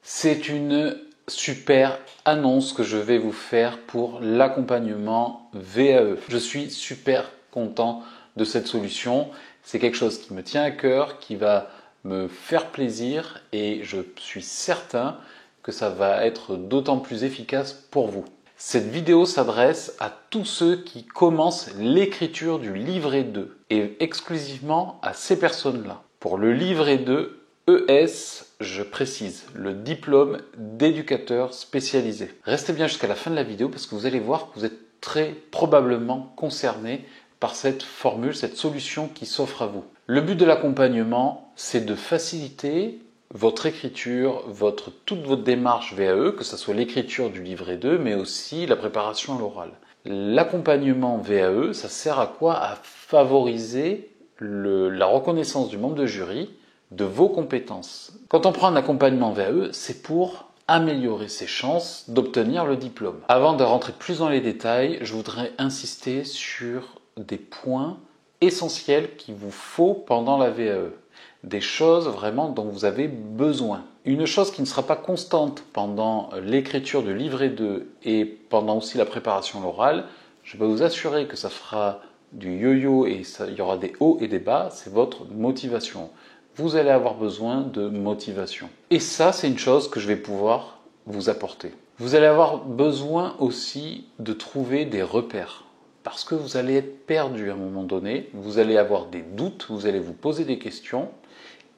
C'est une super annonce que je vais vous faire pour l'accompagnement VAE. Je suis super content de cette solution. C'est quelque chose qui me tient à cœur, qui va me faire plaisir et je suis certain que ça va être d'autant plus efficace pour vous. Cette vidéo s'adresse à tous ceux qui commencent l'écriture du livret 2 et exclusivement à ces personnes-là. Pour le livret 2, ES, je précise, le diplôme d'éducateur spécialisé. Restez bien jusqu'à la fin de la vidéo parce que vous allez voir que vous êtes très probablement concerné par cette formule, cette solution qui s'offre à vous. Le but de l'accompagnement, c'est de faciliter votre écriture, toute votre démarche VAE, que ce soit l'écriture du livret 2, mais aussi la préparation à l'oral. L'accompagnement VAE, ça sert à quoi? À favoriser la reconnaissance du membre de jury de vos compétences. Quand on prend un accompagnement VAE, c'est pour améliorer ses chances d'obtenir le diplôme. Avant de rentrer plus dans les détails, je voudrais insister sur des points essentiels qu'il vous faut pendant la VAE. Des choses vraiment dont vous avez besoin. Une chose qui ne sera pas constante pendant l'écriture du livret 2 et pendant aussi la préparation à l'oral, je peux vous assurer que ça fera du yo-yo et il y aura des hauts et des bas, c'est votre motivation. Vous allez avoir besoin de motivation. Et ça, c'est une chose que je vais pouvoir vous apporter. Vous allez avoir besoin aussi de trouver des repères. Parce que vous allez être perdu à un moment donné, vous allez avoir des doutes, vous allez vous poser des questions.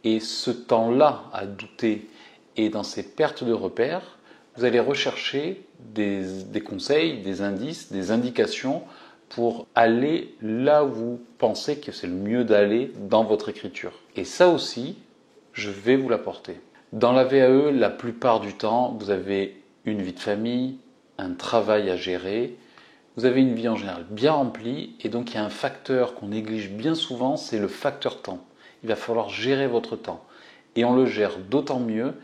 Et ce temps-là à douter et dans ces pertes de repères, vous allez rechercher des conseils, des indices, des indications pour aller là où vous pensez que c'est le mieux d'aller dans votre écriture. Et ça aussi, je vais vous l'apporter. Dans la VAE, la plupart du temps, vous avez une vie de famille, un travail à gérer, vous avez une vie en général bien remplie et donc il y a un facteur qu'on néglige bien souvent, c'est le facteur temps. Il va falloir gérer votre temps. Et on le gère d'autant mieux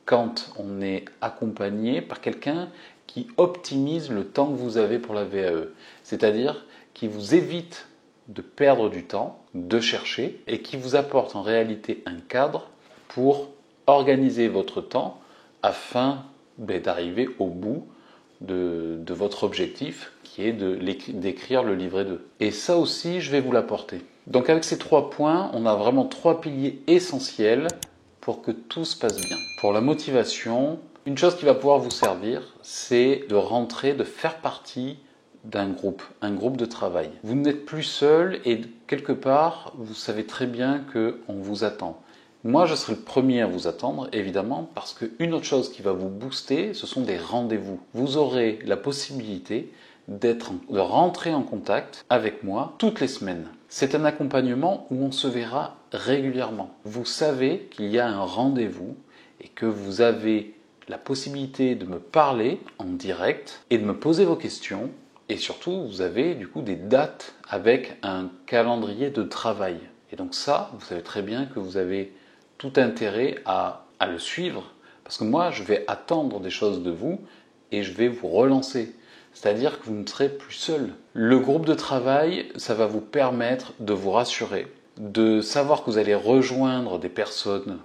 quand on est accompagné par quelqu'un qui optimise le temps que vous avez pour la VAE. C'est-à-dire qui vous évite de perdre du temps, de chercher, et qui vous apporte en réalité un cadre pour organiser votre temps afin d'arriver au bout de votre objectif qui est d'écrire le livret 2. Et ça aussi, je vais vous l'apporter. Donc avec ces 3 points, on a vraiment 3 piliers essentiels pour que tout se passe bien. Pour la motivation, une chose qui va pouvoir vous servir, c'est de rentrer, de faire partie d'un groupe, un groupe de travail. Vous n'êtes plus seul et quelque part, vous savez très bien qu'on vous attend. Moi, je serai le premier à vous attendre, évidemment, parce qu'une autre chose qui va vous booster, ce sont des rendez-vous. Vous aurez la possibilité de rentrer en contact avec moi toutes les semaines. C'est un accompagnement où on se verra régulièrement. Vous savez qu'il y a un rendez-vous et que vous avez la possibilité de me parler en direct et de me poser vos questions. Et surtout, vous avez du coup des dates avec un calendrier de travail. Et donc ça, vous savez très bien que vous avez tout intérêt à le suivre. Parce que moi, je vais attendre des choses de vous et je vais vous relancer. C'est-à-dire que vous ne serez plus seul. Le groupe de travail, ça va vous permettre de vous rassurer, de savoir que vous allez rejoindre des personnes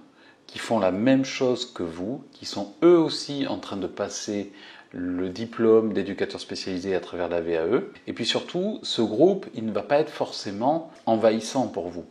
qui font la même chose que vous, qui sont eux aussi en train de passer le diplôme d'éducateur spécialisé à travers la VAE. Et puis surtout, ce groupe, il ne va pas être forcément envahissant pour vous.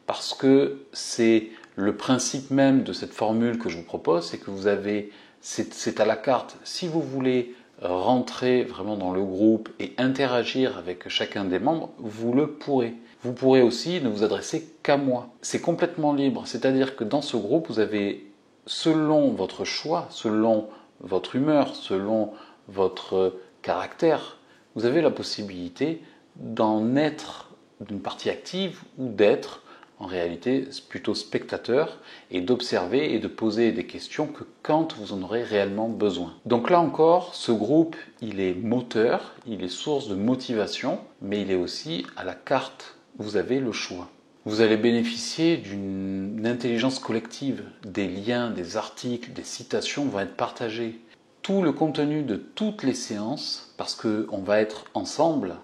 Parce que c'est le principe même de cette formule que je vous propose, c'est que vous avez, c'est à la carte. Si vous voulez rentrer vraiment dans le groupe et interagir avec chacun des membres, vous le pourrez. Vous pourrez aussi ne vous adresser qu'à moi. C'est complètement libre, c'est-à-dire que dans ce groupe, vous avez, selon votre choix, selon votre humeur, selon votre caractère, vous avez la possibilité d'en être d'une partie active ou d'être en réalité plutôt spectateur et d'observer et de poser des questions que quand vous en aurez réellement besoin. Donc là encore, ce groupe, il est moteur, il est source de motivation, mais il est aussi à la carte. Vous avez le choix. Vous allez bénéficier d'une intelligence collective. Des liens, des articles, des citations vont être partagés. Tout le contenu de toutes les séances, parce qu'on va être ensemble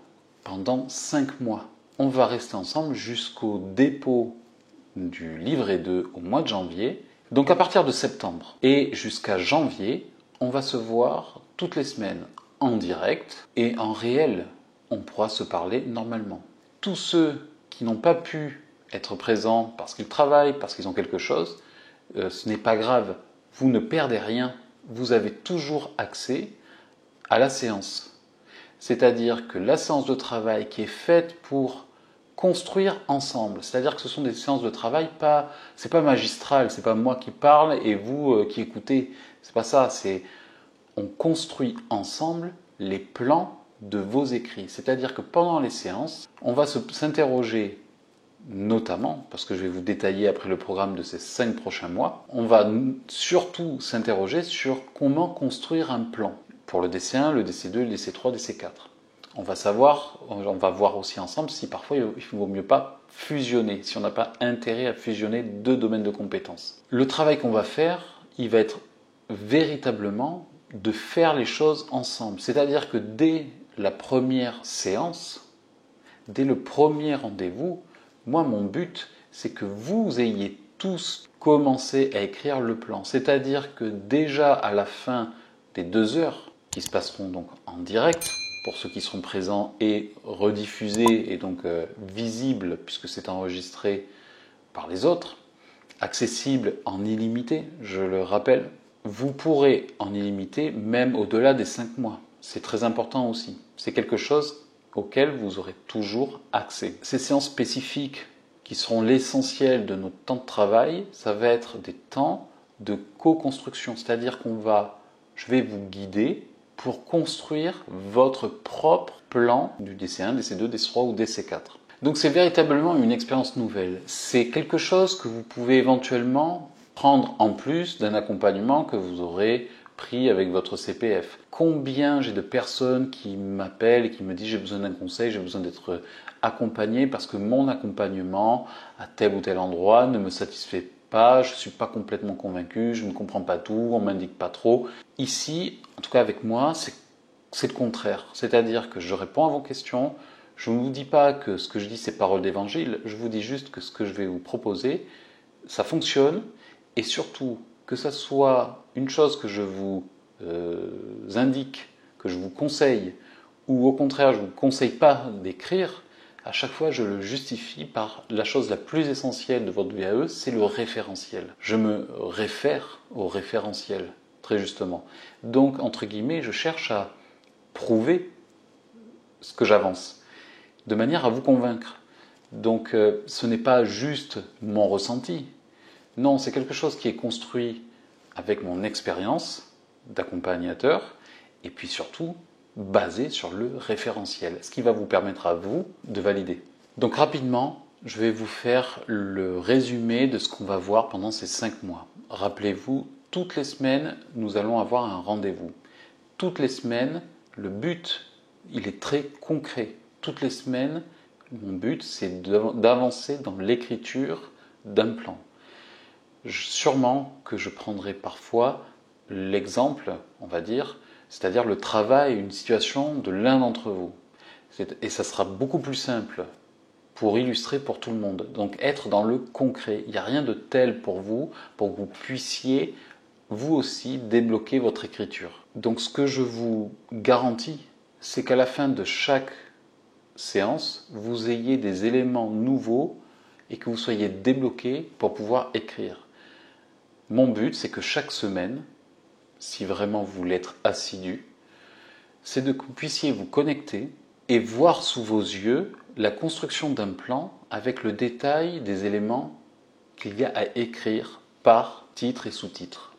pendant 5 mois. On va rester ensemble jusqu'au dépôt du livret 2 au mois de janvier, Donc à partir de septembre et jusqu'à janvier, on va se voir toutes les semaines en direct et en réel. On pourra se parler normalement. Tous ceux qui n'ont pas pu être présents parce qu'ils travaillent, parce qu'ils ont quelque chose, ce n'est pas grave. Vous ne perdez rien. Vous avez toujours accès à la séance. C'est-à-dire que la séance de travail qui est faite pour construire ensemble, c'est-à-dire que ce sont des séances de travail c'est pas magistral, c'est pas moi qui parle et vous qui écoutez. C'est pas ça, on construit ensemble les plans de vos écrits. C'est-à-dire que pendant les séances, on va s'interroger notamment, parce que je vais vous détailler après le programme de ces 5 prochains mois, on va surtout s'interroger sur comment construire un plan pour le DC1, le DC2, le DC3, le DC4. On va voir aussi ensemble si parfois il ne vaut mieux pas fusionner, si on n'a pas intérêt à fusionner 2 domaines de compétences. Le travail qu'on va faire, il va être véritablement de faire les choses ensemble. C'est-à-dire que dès la première séance, dès le premier rendez-vous, moi, mon but, c'est que vous ayez tous commencé à écrire le plan. C'est-à-dire que déjà à la fin des 2 heures, qui se passeront donc en direct, pour ceux qui seront présents et rediffusés et donc visibles, puisque c'est enregistré par les autres, accessible en illimité, je le rappelle, vous pourrez en illimité même au-delà des 5 mois. C'est très important aussi. C'est quelque chose auquel vous aurez toujours accès. Ces séances spécifiques qui seront l'essentiel de notre temps de travail, ça va être des temps de co-construction, c'est-à-dire je vais vous guider pour construire votre propre plan du DC1, DC2, DC3 ou DC4. Donc c'est véritablement une expérience nouvelle. C'est quelque chose que vous pouvez éventuellement prendre en plus d'un accompagnement que vous aurez pris avec votre CPF. Combien j'ai de personnes qui m'appellent et qui me disent j'ai besoin d'un conseil, j'ai besoin d'être accompagné parce que mon accompagnement à tel ou tel endroit ne me satisfait pas, je ne suis pas complètement convaincu, je ne comprends pas tout, on ne m'indique pas trop. Ici, en tout cas avec moi, c'est le contraire. C'est-à-dire que je réponds à vos questions, je ne vous dis pas que ce que je dis c'est parole d'évangile, je vous dis juste que ce que je vais vous proposer, ça fonctionne et surtout que ça soit une chose que je vous indique, que je vous conseille, ou au contraire je ne vous conseille pas d'écrire, à chaque fois je le justifie par la chose la plus essentielle de votre VAE, c'est le référentiel. Je me réfère au référentiel, très justement. Donc, entre guillemets, je cherche à prouver ce que j'avance, de manière à vous convaincre. Donc, ce n'est pas juste mon ressenti. Non, c'est quelque chose qui est construit avec mon expérience d'accompagnateur et puis surtout basé sur le référentiel, ce qui va vous permettre à vous de valider. Donc rapidement, je vais vous faire le résumé de ce qu'on va voir pendant ces 5 mois. Rappelez-vous, toutes les semaines, nous allons avoir un rendez-vous. Toutes les semaines, le but, il est très concret. Toutes les semaines, mon but, c'est d'avancer dans l'écriture d'un plan. Sûrement que je prendrai parfois l'exemple, on va dire, c'est-à-dire le travail, une situation de l'un d'entre vous. Et ça sera beaucoup plus simple pour illustrer pour tout le monde. Donc être dans le concret. Il n'y a rien de tel pour vous que vous puissiez vous aussi débloquer votre écriture. Donc ce que je vous garantis, c'est qu'à la fin de chaque séance, vous ayez des éléments nouveaux et que vous soyez débloqué pour pouvoir écrire. Mon but, c'est que chaque semaine, si vraiment vous voulez être assidu, c'est que vous puissiez vous connecter et voir sous vos yeux la construction d'un plan avec le détail des éléments qu'il y a à écrire par titre et sous-titre.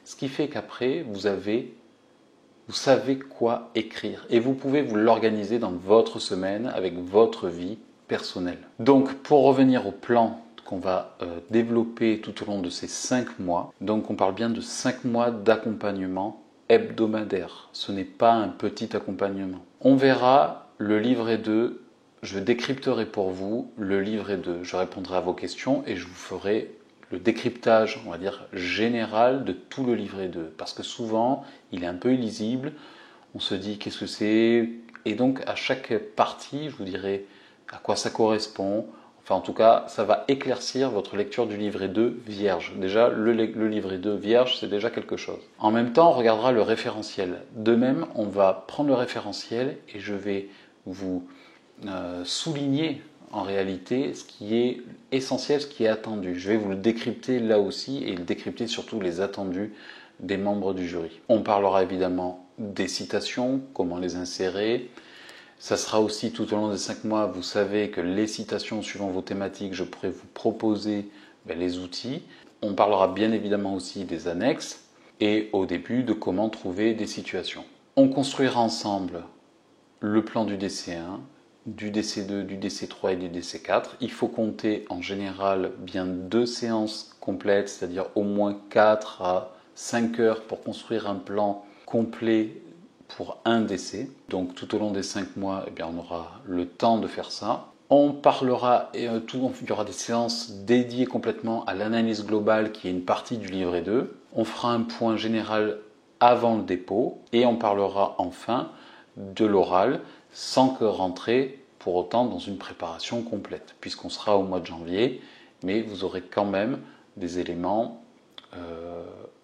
Ce qui fait qu'après, vous savez quoi écrire et vous pouvez vous l'organiser dans votre semaine avec votre vie personnelle. Donc, pour revenir au plan qu'on va développer tout au long de ces 5 mois, donc on parle bien de 5 mois d'accompagnement hebdomadaire. Ce n'est pas un petit accompagnement. On verra le livret 2, je décrypterai pour vous le livret 2. Je répondrai à vos questions et je vous ferai le décryptage, on va dire, général de tout le livret 2. Parce que souvent, il est un peu illisible. On se dit qu'est-ce que c'est. Et donc, à chaque partie, je vous dirai à quoi ça correspond. Enfin, en tout cas, ça va éclaircir votre lecture du livret 2 vierge. Déjà, le livret 2 vierge, c'est déjà quelque chose. En même temps, on regardera le référentiel. De même, on va prendre le référentiel et je vais vous souligner en réalité ce qui est essentiel, ce qui est attendu. Je vais vous le décrypter là aussi et le décrypter surtout les attendus des membres du jury. On parlera évidemment des citations, comment les insérer. Ça sera aussi tout au long des 5 mois, vous savez que les citations suivant vos thématiques, je pourrai vous proposer les outils. On parlera bien évidemment aussi des annexes et au début de comment trouver des situations. On construira ensemble le plan du DC1, du DC2, du DC3 et du DC4. Il faut compter en général bien 2 séances complètes, c'est-à-dire au moins 4 à 5 heures pour construire un plan complet pour un DC. Donc tout au long des 5 mois, on aura le temps de faire ça. On parlera, il y aura des séances dédiées complètement à l'analyse globale qui est une partie du livret 2. On fera un point général avant le dépôt et on parlera enfin de l'oral sans que rentrer pour autant dans une préparation complète puisqu'on sera au mois de janvier, mais vous aurez quand même des éléments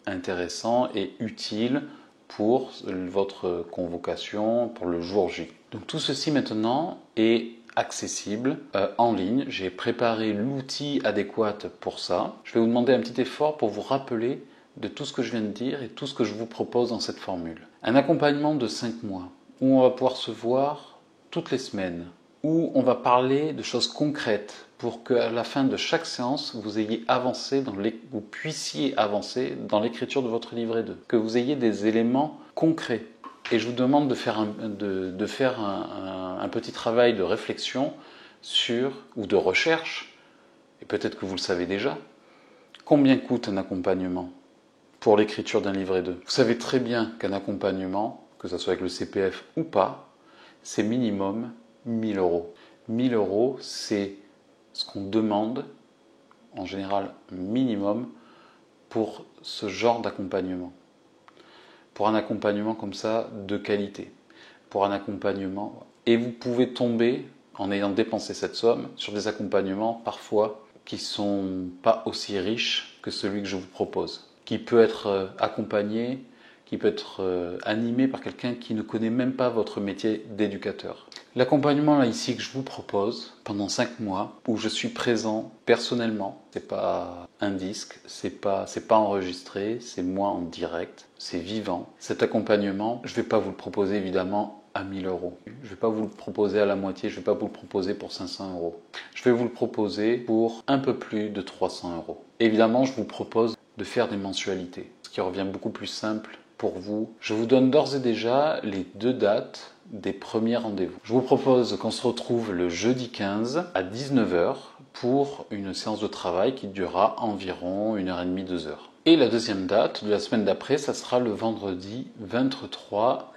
intéressants et utiles pour votre convocation pour le jour J. Donc tout ceci maintenant est accessible en ligne. J'ai préparé l'outil adéquat pour ça. Je vais vous demander un petit effort pour vous rappeler de tout ce que je viens de dire et tout ce que je vous propose dans cette formule. Un accompagnement de 5 mois où on va pouvoir se voir toutes les semaines, où on va parler de choses concrètes pour qu'à la fin de chaque séance, vous ayez avancé vous puissiez avancer dans l'écriture de votre livret 2, que vous ayez des éléments concrets. Et je vous demande de faire un petit travail de réflexion ou de recherche, et peut-être que vous le savez déjà, combien coûte un accompagnement pour l'écriture d'un livret 2. Vous savez très bien qu'un accompagnement, que ce soit avec le CPF ou pas, c'est minimum 1 000 euros. 1 000 euros, c'est ce qu'on demande, en général minimum, pour ce genre d'accompagnement. Pour un accompagnement comme ça, de qualité. Pour un accompagnement. Et vous pouvez tomber, en ayant dépensé cette somme, sur des accompagnements parfois qui ne sont pas aussi riches que celui que je vous propose. Qui peut être accompagné, qui peut être animé par quelqu'un qui ne connaît même pas votre métier d'éducateur. L'accompagnement là ici que je vous propose pendant 5 mois où je suis présent personnellement, c'est pas un disque, c'est pas enregistré, c'est moi en direct, c'est vivant. Cet accompagnement, je vais pas vous le proposer évidemment à 1 000 euros. Je vais pas vous le proposer à la moitié, je vais pas vous le proposer pour 500 euros. Je vais vous le proposer pour un peu plus de 300 euros. Évidemment, je vous propose de faire des mensualités, ce qui revient beaucoup plus simple pour vous. Je vous donne d'ores et déjà les 2 dates des premiers rendez-vous. Je vous propose qu'on se retrouve le jeudi 15 à 19 h pour une séance de travail qui durera environ 1h30, 2 h. Et la deuxième date de la semaine d'après, ça sera le vendredi 23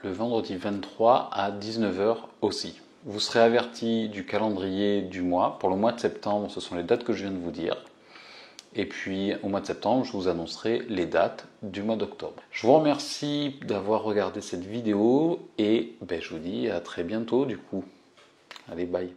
à 19 h aussi. Vous serez averti du calendrier du mois. Pour le mois de septembre, ce sont les dates que je viens de vous dire. Et puis au mois de septembre, je vous annoncerai les dates du mois d'octobre. Je vous remercie d'avoir regardé cette vidéo et je vous dis à très bientôt du coup. Allez, bye.